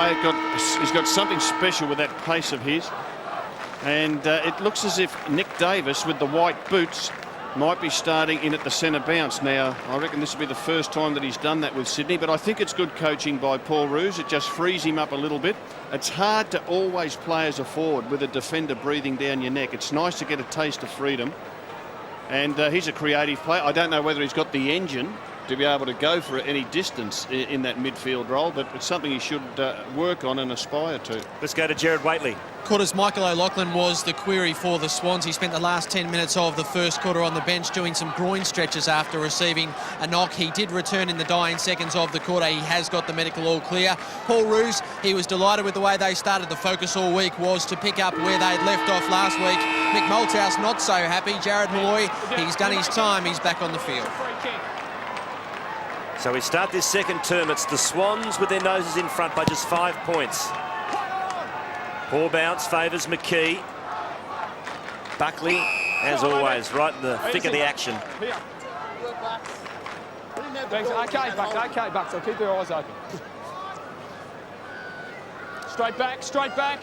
He's got something special with that pace of his. And it looks as if Nick Davis, with the white boots, might be starting in at the centre bounce. Now, I reckon this will be the first time that he's done that with Sydney, but I think it's good coaching by Paul Roos. It just frees him up a little bit. It's hard to always play as a forward with a defender breathing down your neck. It's nice to get a taste of freedom. And he's a creative player. I don't know whether he's got the engine to be able to go for any distance in that midfield role, but it's something he should work on and aspire to. Let's go to Jared Waitley. Quarters Michael O'Loughlin was the query for the Swans. He spent the last 10 minutes of the first quarter on the bench doing some groin stretches after receiving a knock. He did return in the dying seconds of the quarter. He has got the medical all clear. Paul Roos, he was delighted with the way they started. The focus all week was to pick up where they'd left off last week. Mick Malthouse not so happy. Jared Malloy, he's done his time. He's back on the field. So we start this second term. It's the Swans with their noses in front by just 5 points. Poor bounce favours McKee. Buckley, as always, right in the thick of the action. Okay, Bucks. I'll keep their eyes open. Straight back, straight back.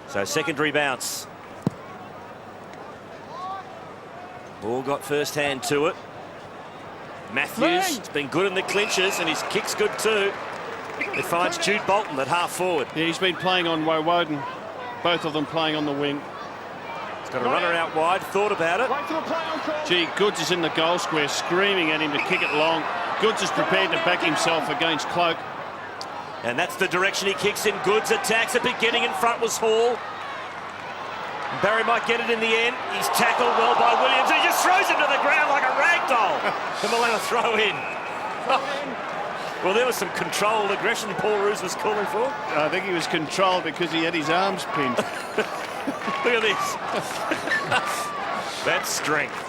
So secondary bounce. Ball got first hand to it. Matthews has been good in the clinches, and his kick's good too. It finds Jude Bolton at half forward. Yeah, he's been playing on Woden, both of them playing on the wing. He's got a runner out wide, thought about it. Gee, Goods is in the goal square screaming at him to kick it long. Goods is prepared to back himself against Cloak. And that's the direction he kicks in. Goods attacks it, but getting in front was Hall. Barry might get it in the end. He's tackled well by Williams. He just throws him to the ground like a rag doll. And we'll have a throw in. Well, there was some controlled aggression Paul Roos was calling for. I think he was controlled because he had his arms pinned. Look at this. That's strength.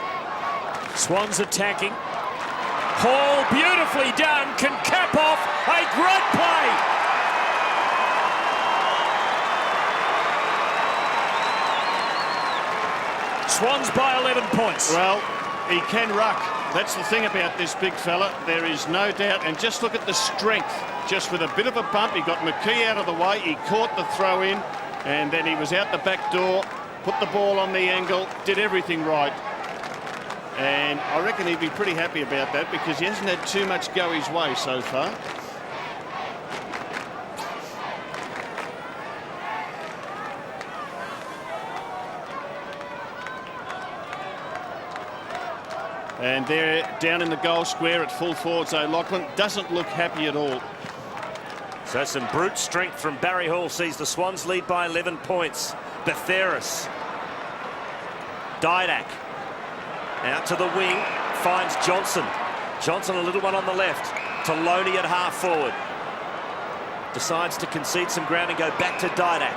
Swans attacking. Hall, beautifully done, can cap off a great play. Swans by 11 points. Well, he can ruck. That's the thing about this big fella. There is no doubt. And just look at the strength. Just with a bit of a bump, he got McKee out of the way. He caught the throw in, and then he was out the back door, put the ball on the angle, did everything right. And I reckon he'd be pretty happy about that because he hasn't had too much go his way so far. And they're down in the goal square at full forwards. O'Loughlin doesn't look happy at all. So some brute strength from Barry Hall sees the Swans lead by 11 points. Betheris. Didak. Out to the wing. Finds Johnson. Johnson a little one on the left. To Loney at half forward. Decides to concede some ground and go back to Didak.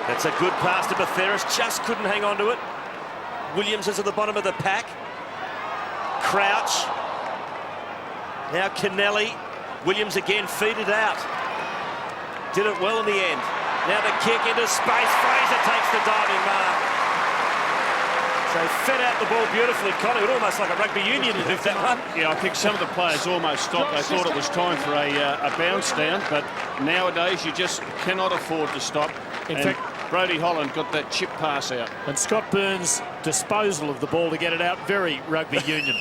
That's a good pass to Betheris, just couldn't hang on to it. Williams is at the bottom of the pack. Crouch. Now Kennelly. Williams again, feed it out. Did it well in the end. Now the kick into space. Fraser takes the diving mark. So fed out the ball beautifully. Collingwood, almost like a rugby union move, that one. Yeah, I think some of the players almost stopped. They thought it was time for a bounce down, but nowadays you just cannot afford to stop. In fact, Brodie Holland got that chip pass out. And Scott Burns' disposal of the ball to get it out, very rugby union.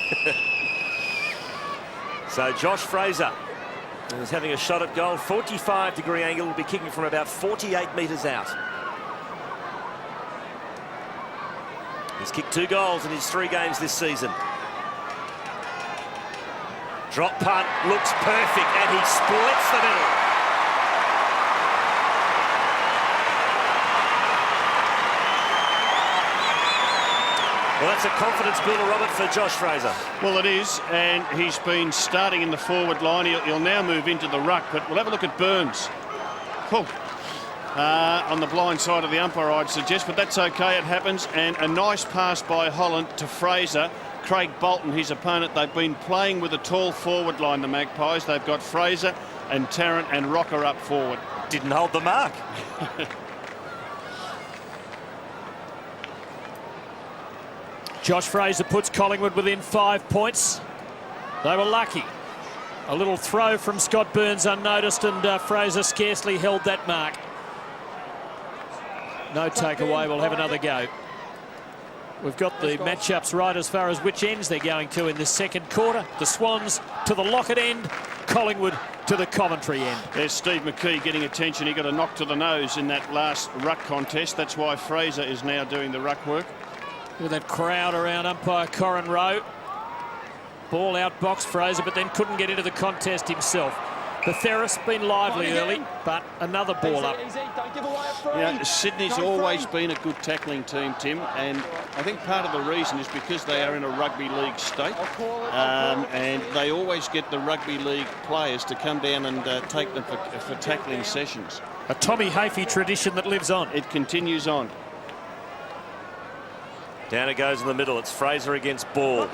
So Josh Fraser is having a shot at goal. 45-degree angle, will be kicking from about 48 metres out. He's kicked 2 goals in his 3 games this season. Drop punt, looks perfect, and he splits the middle. Well, that's a confidence builder, Robert, for Josh Fraser. Well, it is, and he's been starting in the forward line. He'll now move into the ruck, but we'll have a look at Burns. Cool. On the blind side of the umpire, I'd suggest, but that's okay, it happens. And a nice pass by Holland to Fraser. Craig Bolton, his opponent, they've been playing with a tall forward line, the Magpies. They've got Fraser and Tarrant and Rocker up forward. Didn't hold the mark. Josh Fraser puts Collingwood within 5 points. They were lucky. A little throw from Scott Burns unnoticed, and Fraser scarcely held that mark. No takeaway. We'll have another go. We've got the matchups right as far as which ends they're going to in the second quarter. The Swans to the Lockett end, Collingwood to the Coventry end. There's Steve McKee getting attention. He got a knock to the nose in that last ruck contest. That's why Fraser is now doing the ruck work. With that crowd around umpire Corin Rowe. Ball outboxed Fraser, but then couldn't get into the contest himself. Betheris been lively early, but another ball up. Yeah, Sydney's always been a good tackling team, Tim, and I think part of the reason is because they are in a rugby league state, and they always get the rugby league players to come down and take them for tackling sessions. A Tommy Hafey tradition that lives on. It continues on. Down it goes in the middle. It's Fraser against Ball.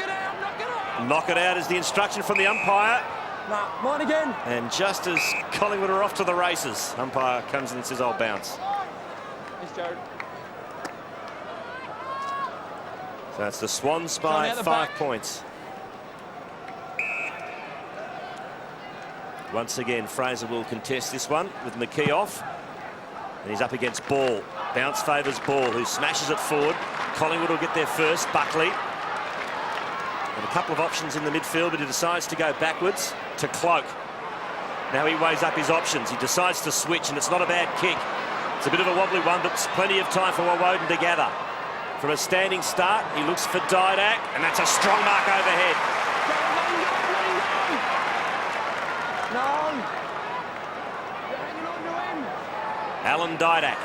Knock it out is the instruction from the umpire. Nah, mine again. And just as Collingwood are off to the races, umpire comes in and says, "I'll bounce." Yes, Jared. So it's the Swans by 5 points. Once again, Fraser will contest this one with McKee off. And he's up against Ball. Bounce favours Ball, who smashes it forward. Collingwood will get there first. Buckley. And a couple of options in the midfield, but he decides to go backwards to Cloak. Now he weighs up his options. He decides to switch, and it's not a bad kick. It's a bit of a wobbly one, but plenty of time for Woden to gather. From a standing start, he looks for Didak, and that's a strong mark overhead. No. You're hanging on to him. Alan Didak.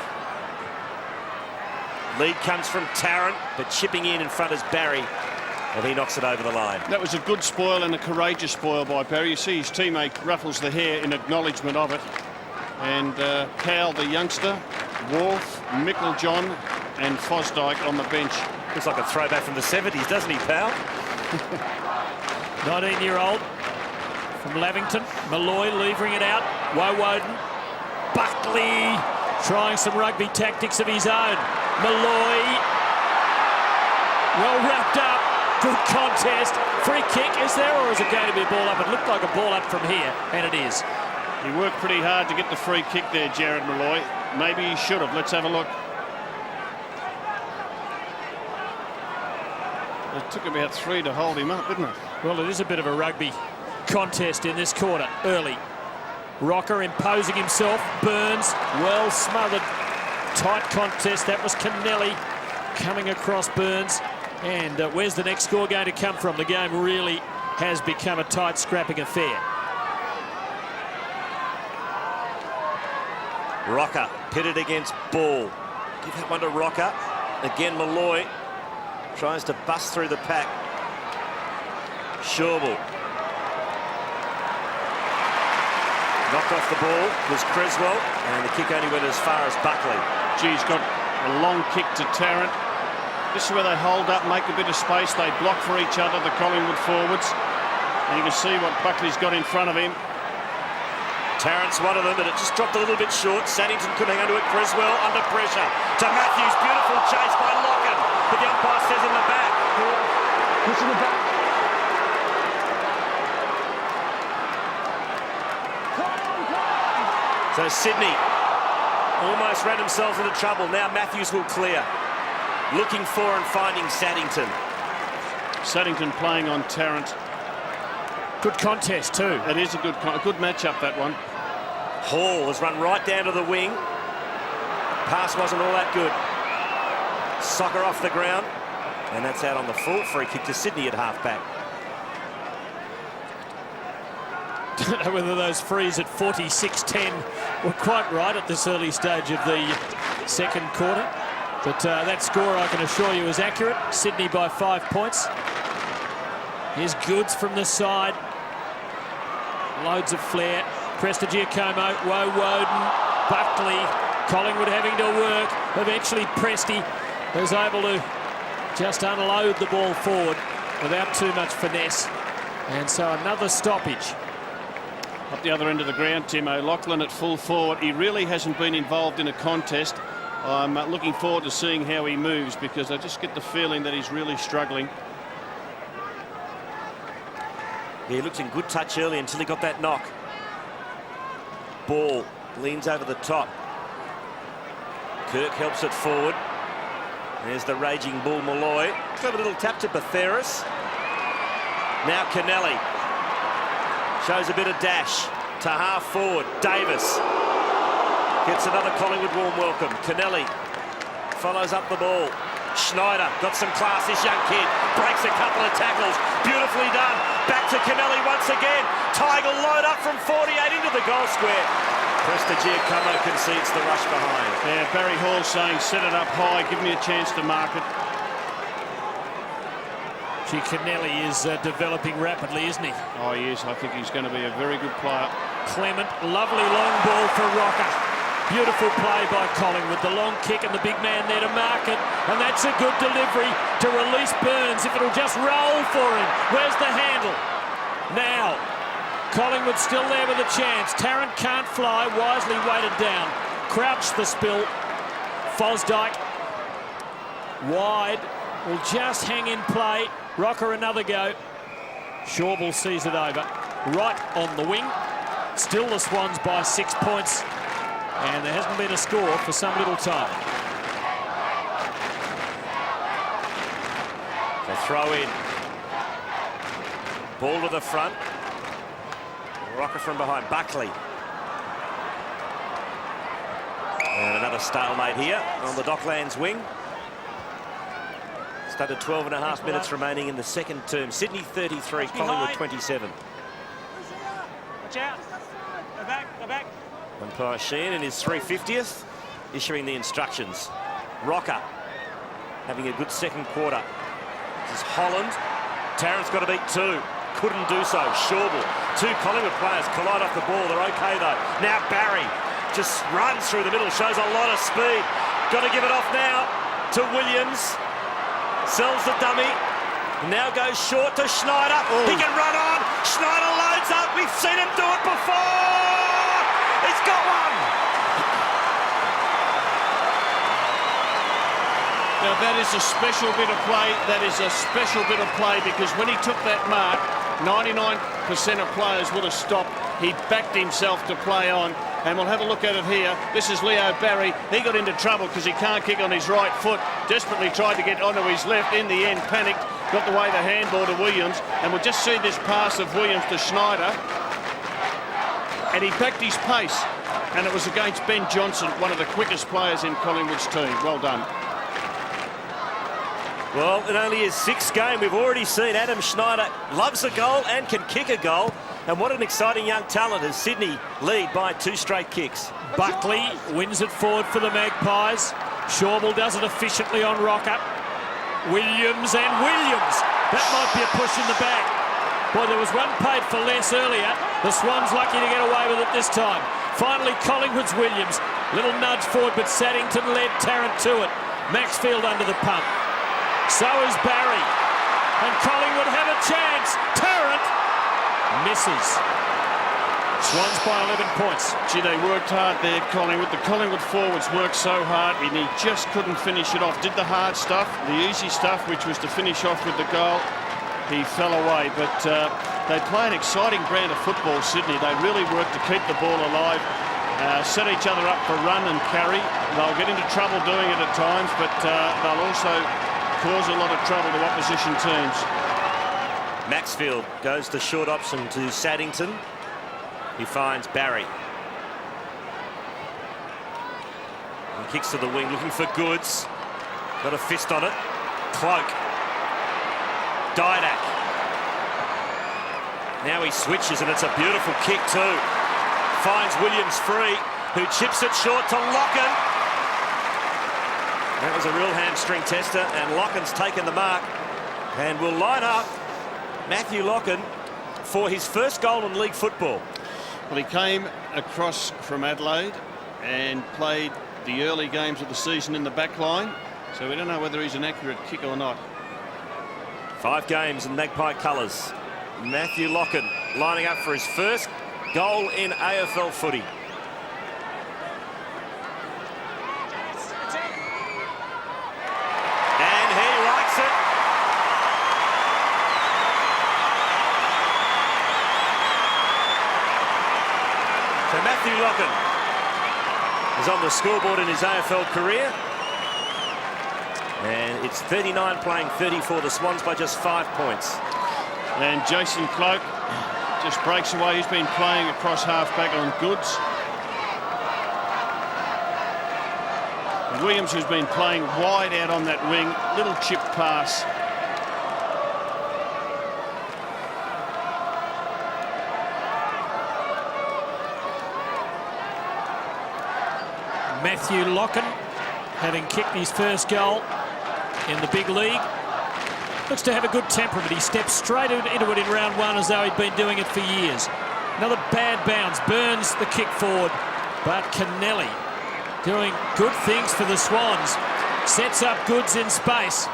Lead comes from Tarrant, but chipping in front is Barry. And he knocks it over the line. That was a good spoil and a courageous spoil by Barry. You see his teammate ruffles the hair in acknowledgement of it. And Cal, the youngster, Wolf, Micklejohn and Fosdyke on the bench. Looks like a throwback from the 70s, doesn't he, pal? 19-year-old from Lavington. Malloy levering it out. Woden. Buckley trying some rugby tactics of his own. Malloy. Well wrapped up. Good contest. Free kick, is there, or is it going to be a ball up? It looked like a ball up from here, and it is. He worked pretty hard to get the free kick there, Jared Malloy. Maybe he should have. Let's have a look. It took about 3 to hold him up, didn't it? Well, it is a bit of a rugby contest in this quarter, early. Rocker imposing himself. Burns, well smothered. Tight contest. That was Kennelly coming across Burns. And where's the next score going to come from? The game really has become a tight, scrapping affair. Rocker pitted against Ball. Give that one to Rocker. Again, Malloy tries to bust through the pack. Shawbull. Knocked off the ball was Creswell, and the kick only went as far as Buckley. He's got a long kick to Tarrant. This is where they hold up, make a bit of space. They block for each other, the Collingwood forwards. And you can see what Buckley's got in front of him. Tarrant's one of them, but it just dropped a little bit short. Saddington couldn't hang on to it. Creswell under pressure to Matthews. Beautiful chase by Locken, but the umpire says in the back. Push in the back. So Sydney almost ran themselves into trouble. Now Matthews will clear. Looking for and finding Saddington. Saddington playing on Tarrant. Good contest too. It is a good matchup, that one. Hall has run right down to the wing. Pass wasn't all that good. Soccer off the ground. And that's out on the full. Free kick to Sydney at half-back. Don't know whether those frees at 46-10 were quite right at this early stage of the second quarter. But that score, I can assure you, is accurate. Sydney by 5 points. Here's Goods from the side. Loads of flair. Prestigiacomo, Woden, Buckley. Collingwood having to work. Eventually Presti is able to just unload the ball forward without too much finesse. And so another stoppage. Up the other end of the ground, Tim O'Loughlin at full forward. He really hasn't been involved in a contest. I'm looking forward to seeing how he moves, because I just get the feeling that he's really struggling. He looked in good touch early until he got that knock. Ball leans over the top. Kirk helps it forward. There's the raging bull Malloy. Got a little tap to Batheris. Now Kennelly shows a bit of dash to half forward. Davis gets another Collingwood warm welcome. Kennelly follows up the ball. Schneider got some class, this young kid. Breaks a couple of tackles. Beautifully done. Back to Kennelly once again. Tiger load up from 48 into the goal square. Prestigiacomo concedes the rush behind. Yeah, Barry Hall saying set it up high, give me a chance to mark it. Kennelly is developing rapidly, isn't he? Oh, he is. I think he's going to be a very good player. Clement, lovely long ball for Rocker. Beautiful play by Collingwood. The long kick and the big man there to mark it. And that's a good delivery to release Burns if it'll just roll for him. Where's the handle? Now, Collingwood still there with a chance. Tarrant can't fly. Wisely weighted down. Crouch the spill. Fosdyke wide. Will just hang in play. Rocker another go. Shawball sees it over. Right on the wing. Still the Swans by 6 points. And there hasn't been a score for some little time. They throw in. Ball to the front. Rocker from behind. Buckley. And another stalemate here on the Docklands wing. Started 12 and a half minutes remaining in the second term. Sydney 33, Collingwood 27. Watch out. Go back, go back. Umpire Sheehan in his 350th, issuing the instructions. Rocker having a good second quarter. This is Holland. Tarrant's got to beat two. Couldn't do so. Shawball. Two Collingwood players collide off the ball. They're okay though. Now Barry just runs through the middle, shows a lot of speed. Got to give it off now to Williams. Sells the dummy. Now goes short to Schneider. Ooh. He can run on. Schneider loads up. We've seen him do it before. He's got one. Now that is a special bit of play. That is a special bit of play because when he took that mark, 99% of players would have stopped. He backed himself to play on. And we'll have a look at it here. This is Leo Barry. He got into trouble because he can't kick on his right foot. Desperately tried to get onto his left. In the end, panicked. Got away the handball to Williams. And we'll just see this pass of Williams to Schneider. And he backed his pace. And it was against Ben Johnson, one of the quickest players in Collingwood's team. Well done. Well, in only his sixth game, we've already seen Adam Schneider loves a goal and can kick a goal. And what an exciting young talent as Sydney lead by 2 straight kicks. Buckley wins it forward for the Magpies. Shawball does it efficiently on Rocker. Williams and Williams. That might be a push in the back. Boy, there was one paid for less earlier. The Swans lucky to get away with it this time. Finally, Collingwood's Williams. Little nudge forward, but Saddington led Tarrant to it. Maxfield under the pump. So is Barry. And Collingwood have a chance. Tarrant misses. Swans by 11 points. Gee, they worked hard there, Collingwood. The Collingwood forwards worked so hard and he just couldn't finish it off. Did the hard stuff, the easy stuff, which was to finish off with the goal. He fell away, but they play an exciting brand of football, Sydney. They really work to keep the ball alive, set each other up for run and carry. They'll get into trouble doing it at times, but they'll also cause a lot of trouble to opposition teams. Maxfield goes the short option to Saddington. He finds Barry. He kicks to the wing, looking for Goods. Got a fist on it. Cloak. Didak. Now he switches, and it's a beautiful kick too. Finds Williams free, who chips it short to Locken. That was a real hamstring tester, and Locken's taken the mark and will line up Matthew Locken for his first goal in league football. Well, he came across from Adelaide and played the early games of the season in the back line, so we don't know whether he's an accurate kick or not. 5 games in Magpie colours. Matthew Locken lining up for his first goal in AFL footy. So Matthew Locken is on the scoreboard in his AFL career. And it's 39 playing 34. The Swans by just 5 points. And Jason Cloak just breaks away. He's been playing across halfback on Goods. Williams, who's been playing wide out on that wing, little chip pass. Matthew Locken, having kicked his first goal in the big league, looks to have a good temperament. He steps straight into it in round one as though he'd been doing it for years. Another bad bounce, burns the kick forward, but Kennelly doing good things for the Swans. Sets up Goods in space.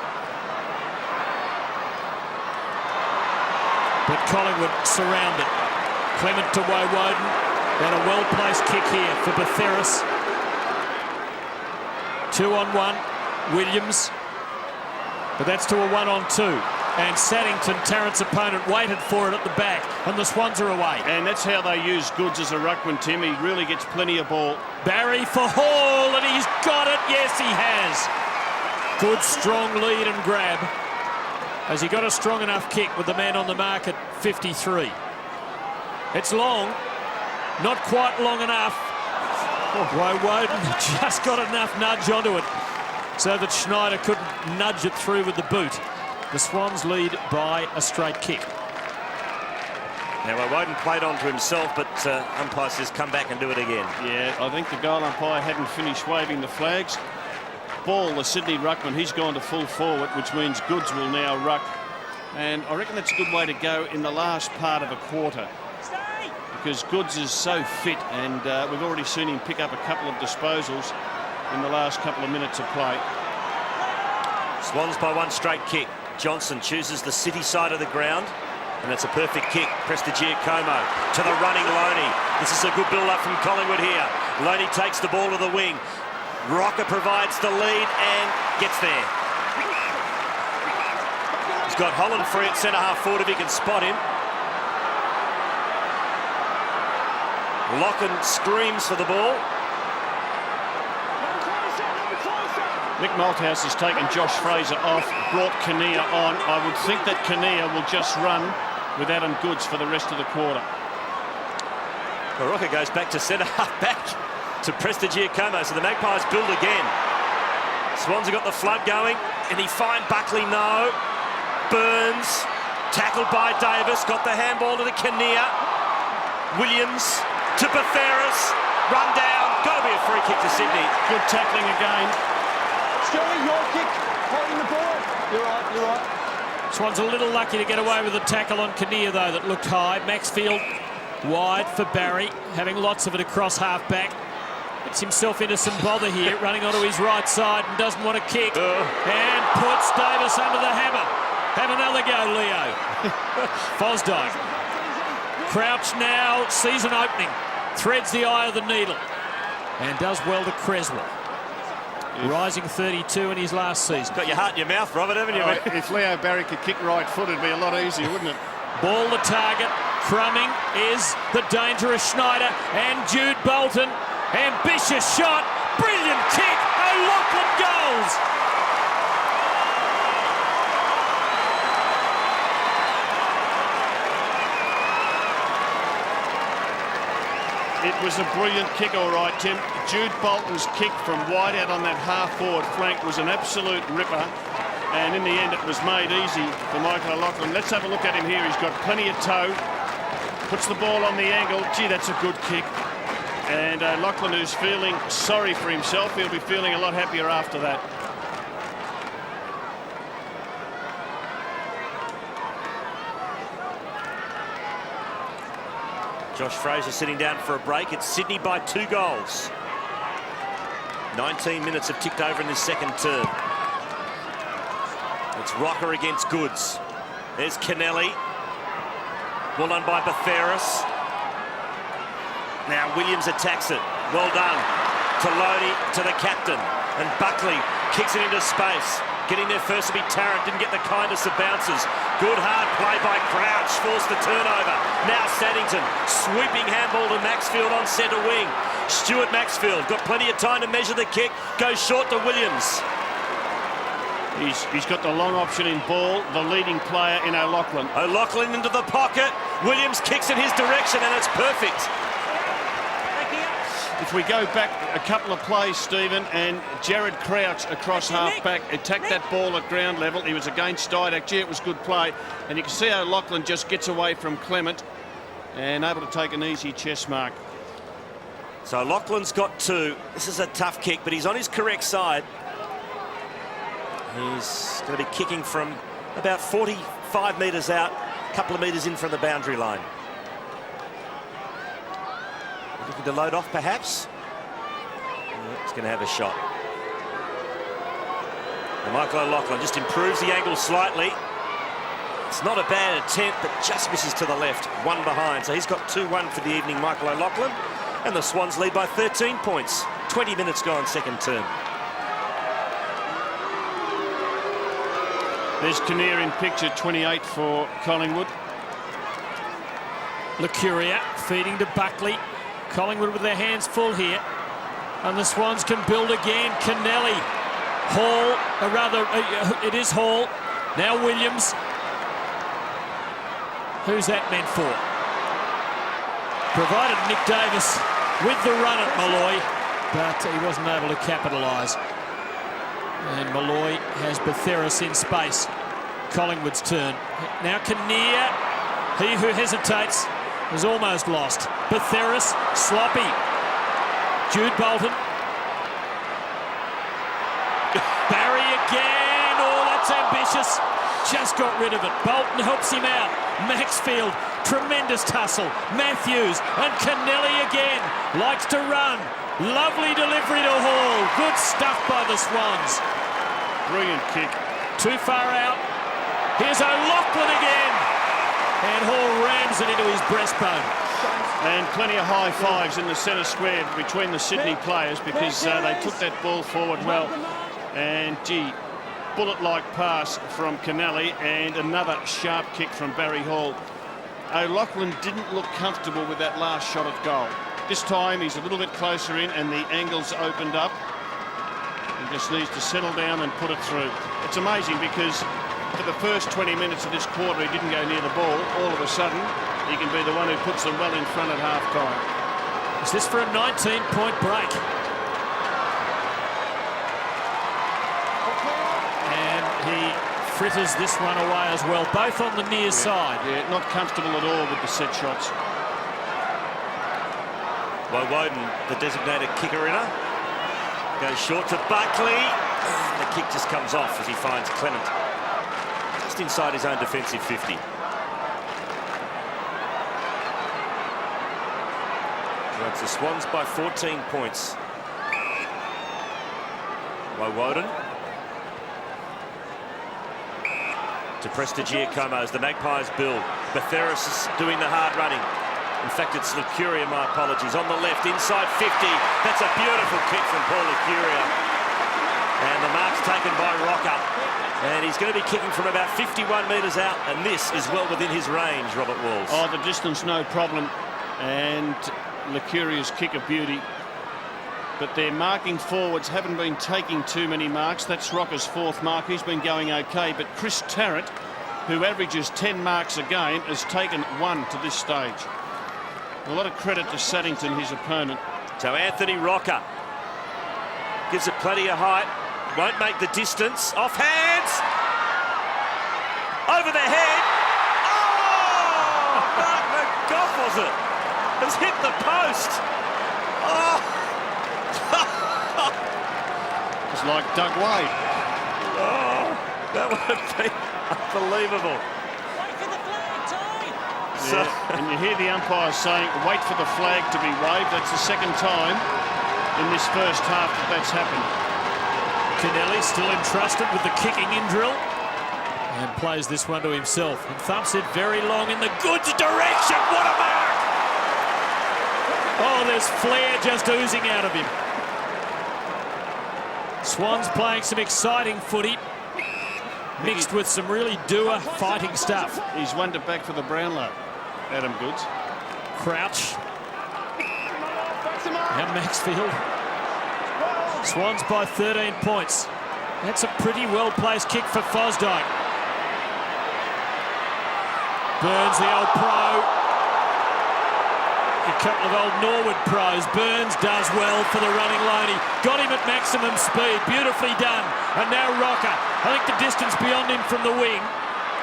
But Collingwood surrounded. Clement to Woden. And a well-placed kick here for Betheris. 2-on-1. Williams. But that's to a 1-on-2. And Saddington, Tarrant's opponent, waited for it at the back, and the Swans are away. And that's how they use Goods as a ruckman, Tim. He really gets plenty of ball. Barry for Hall, and he's got it. Yes, he has. Good, strong lead and grab. Has he got a strong enough kick with the man on the mark at 53? It's long. Not quite long enough. Woden just got enough nudge onto it so that Schneider couldn't nudge it through with the boot. The Swans lead by a straight kick. Now, Woden played on to himself, but umpire says come back and do it again. Yeah, I think the goal umpire hadn't finished waving the flags. Ball, the Sydney ruckman, he's gone to full forward, which means Goods will now ruck. And I reckon that's a good way to go in the last part of a quarter, because Goods is so fit, and we've already seen him pick up a couple of disposals in the last couple of minutes of play. Swans by one straight kick. Johnson chooses the city side of the ground, and it's a perfect kick. Prestigiacomo to the running Loney. This is a good build-up from Collingwood here. Loney takes the ball to the wing. Rocker provides the lead and gets there. He's got Holland free at centre-half forward if he can spot him. Locken screams for the ball. Nick Malthouse has taken Josh Fraser off, brought Kinnear on. I would think that Kinnear will just run with Adam Goods for the rest of the quarter. Rocker goes back to centre-half back to Prestigiacomo, so the Magpies build again. Swans have got the flood going, and he find Buckley, no. Burns, tackled by Davis, got the handball to the Kinnear. Williams to Betheris, run down, got to be a free kick to Sydney. Good tackling again. Stewie, your kick, holding the ball. You're right, you're right. Swans a little lucky to get away with a tackle on Kinnear, though, that looked high. Maxfield wide for Barry, having lots of it across half-back. Gets himself into some bother here, running onto his right side and doesn't want to kick. And puts Davis under the hammer. Have another go, Leo. Fosdyke. Crouch now, season opening. Threads the eye of the needle. And does well to Creswell. Rising 32 in his last season. Got your heart in your mouth, Robert, haven't you? If Leo Barry could kick right foot, it'd be a lot easier, wouldn't it? Ball the target. Crumbing is the dangerous Schneider and Jude Bolton. Ambitious shot. Brilliant kick. O'Loughlin goals. It was a brilliant kick, all right, Tim. Jude Bolton's kick from wide out on that half-forward flank was an absolute ripper. And in the end, it was made easy for Michael O'Loughlin. Let's have a look at him here. He's got plenty of toe. Puts the ball on the angle. Gee, that's a good kick. And O'Loughlin, who's feeling sorry for himself, he'll be feeling a lot happier after that. Josh Fraser sitting down for a break. It's Sydney by 2 goals. 19 minutes have ticked over in this second term. It's Rocker against Goods. There's Kennelly. Well done by Betheris. Now Williams attacks it. Well done to Loney, to the captain. And Buckley kicks it into space. Getting there first to be Tarrant, didn't get the kindest of bounces. Good hard play by Crouch, forced the turnover. Now Saddington, sweeping handball to Maxfield on centre wing. Stuart Maxfield got plenty of time to measure the kick, goes short to Williams. He's got the long option in ball, the leading player in O'Loughlin. O'Loughlin into the pocket, Williams kicks in his direction and it's perfect. If we go back a couple of plays, Stephen, and Jared Crouch across half-back attacked that ball at ground level. He was against Didak. Gee, it was good play. And you can see O'Loughlin just gets away from Clement and able to take an easy chest mark. So Loughlin's got 2. This is a tough kick, but he's on his correct side. He's going to be kicking from about 45 metres out, a couple of metres in from the boundary line. Looking to load off, perhaps. He's going to have a shot. And Michael O'Loughlin just improves the angle slightly. It's not a bad attempt, but just misses to the left. 1 behind. So he's got 2-1 for the evening, Michael O'Loughlin. And the Swans lead by 13 points. 20 minutes gone, second term. There's Kinnear in picture, 28 for Collingwood. Lucuria feeding to Buckley. Collingwood with their hands full here. And the Swans can build again. Kennelly. Hall, or rather, it is Hall. Now Williams. Who's that meant for? Provided Nick Davis with the run at Malloy, but he wasn't able to capitalise. And Malloy has Betheris in space. Collingwood's turn. Now Kinnear, he who hesitates, is almost lost. Betheris, sloppy. Jude Bolton. Barry again. Oh, that's ambitious. Just got rid of it. Bolton helps him out. Maxfield, tremendous tussle. Matthews and Kennelly again. Likes to run. Lovely delivery to Hall. Good stuff by the Swans. Brilliant kick. Too far out. Here's O'Loughlin again. And Hall rams it into his breastbone. And plenty of high fives in the centre square between the Sydney players because they took that ball forward well. And, gee, bullet-like pass from Kennelly and another sharp kick from Barry Hall. O'Loughlin didn't look comfortable with that last shot at goal. This time he's a little bit closer in and the angle's opened up. He just needs to settle down and put it through. It's amazing because for the first 20 minutes of this quarter he didn't go near the ball. All of a sudden he can be the one who puts them well in front at half-time. Is this for a 19-point break? And he fritters this one away as well, both on the near side. Yeah, not comfortable at all with the set shots. Woden, the designated kicker-inner, goes short to Buckley. And the kick just comes off as he finds Clement just inside his own defensive 50. That's the Swans by 14 points. Woden to Prestigiacomo as the Magpies build. Betheris is doing the hard running. In fact, it's Lucuria, my apologies. On the left, inside 50. That's a beautiful kick from Paul Lucuria. And the mark's taken by Rocker. And he's going to be kicking from about 51 metres out. And this is well within his range, Robert Walls. Oh, the distance, no problem. And Lucuria's kick a beauty. But their marking forwards haven't been taking too many marks. That's Rocker's 4th mark. He's been going OK. But Chris Tarrant, who averages 10 marks a game, has taken 1 to this stage. A lot of credit to Saddington, his opponent. So Anthony Rocker gives it plenty of height. Won't make the distance. Off hands. Over the head. Oh! Mark McGough, was it? Has hit the post. Oh! It's like Doug Wade. Oh, that would have been unbelievable. Yeah, and you hear the umpires saying, wait for the flag to be waved. That's the second time in this first half that that's happened. Kennelly still entrusted with the kicking in drill and plays this one to himself and thumps it very long in the goods direction. What a mark! Oh, there's flair just oozing out of him. Swans playing some exciting footy. mixed with some really doer fighting stuff. He's one to back for the Brownlow, Adam Goods. Crouch. And Maxfield. Swans by 13 points. That's a pretty well-placed kick for Fosdyke. Burns, the old pro. A couple of old Norwood pros. Burns does well for the running Loney. Got him at maximum speed. Beautifully done. And now Rocker. I think the distance beyond him from the wing.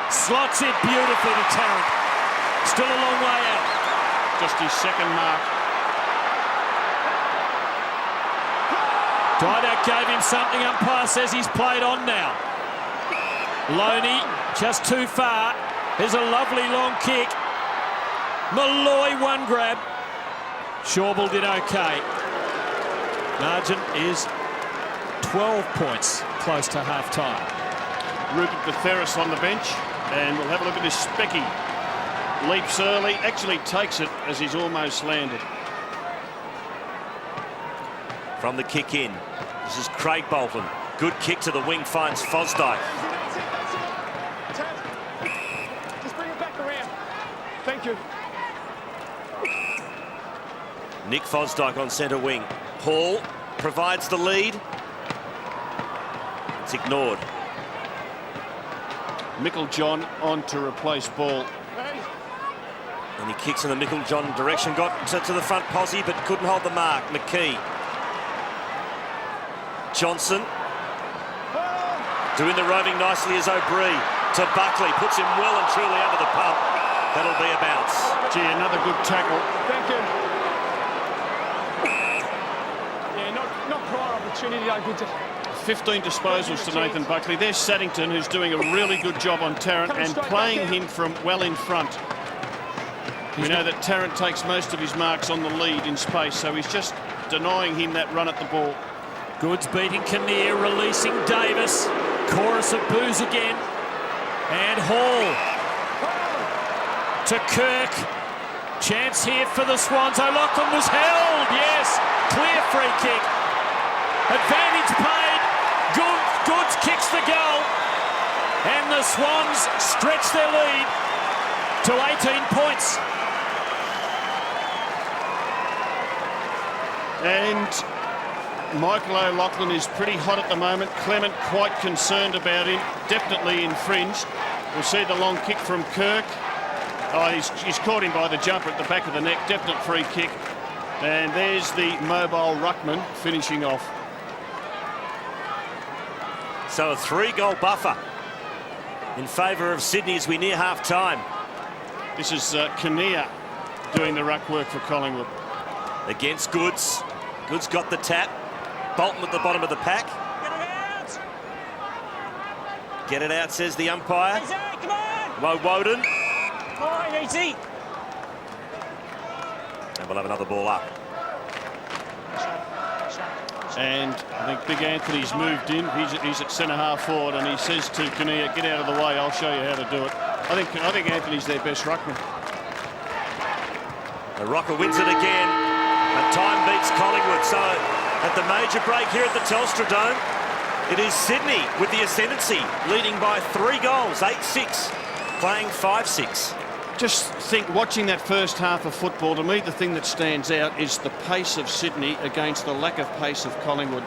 Slots it beautifully to Tarrant. Still a long way out. Just his second mark. Didak gave him something. Umpire says he's played on now. Loney just too far. There's a lovely long kick. Malloy one grab. Shawball did okay. Margin is 12 points close to half-time. Rupert Betheris on the bench, and we'll have a look at this Specky. Leaps early, actually takes it as he's almost landed. From the kick in, this is Craig Bolton. Good kick to the wing, finds Fosdyke. Just bring it back around. Thank you. Nick Fosdyke on centre wing. Hall provides the lead. It's ignored. Mickle-John on to replace Ball. And he kicks in the Mickle-John direction. Got to the front posse, but couldn't hold the mark. McKee. Johnson. Doing the roving nicely is O'Brien. To Buckley. Puts him well and truly under the pump. That'll be a bounce. Gee, another good tackle. Thank you. Yeah, not prior opportunity. I good to... 15 disposals to Nathan Buckley. There's Saddington, who's doing a really good job on Tarrant and playing him from well in front. We know that Tarrant takes most of his marks on the lead in space, so he's just denying him that run at the ball. Goods beating Kinnear, releasing Davis. Chorus of boos again. And Hall to Kirk. Chance here for the Swans. O'Loughlin was held. Yes. Clear free kick. Advantage paid. Goods kicks the goal. And the Swans stretch their lead to 18 points. And Michael O'Loughlin is pretty hot at the moment. Clement quite concerned about him. Definitely infringed. We'll see the long kick from Kirk. Oh, he's caught him by the jumper at the back of the neck. Definite free kick. And there's the mobile ruckman finishing off. So a 3-goal buffer in favour of Sydney as we near half-time. This is Kinnear doing the ruck work for Collingwood. Against Goods. Goods got the tap. Bolton at the bottom of the pack. Get it out! Get it out, says the umpire. Easy, come on! Woden. Come on, easy! And we'll have another ball up. And I think Big Anthony's moved in. He's at centre-half forward, and he says to Kinnear, get out of the way, I'll show you how to do it. I think Anthony's their best ruckman. The Rocker wins it again. And time beats Collingwood. So at the major break here at the Telstra Dome, it is Sydney with the ascendancy, leading by 3 goals, 8-6, playing 5-6. Just think, watching that first half of football, to me the thing that stands out is the pace of Sydney against the lack of pace of Collingwood.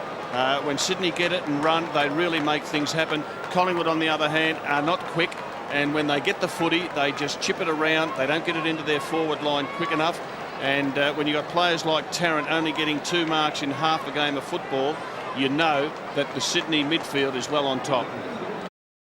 When Sydney get it and run, they really make things happen. Collingwood, on the other hand, are not quick, and when they get the footy, they just chip it around. They don't get it into their forward line quick enough. And when you've got players like Tarrant only getting 2 marks in half a game of football, you know that the Sydney midfield is well on top.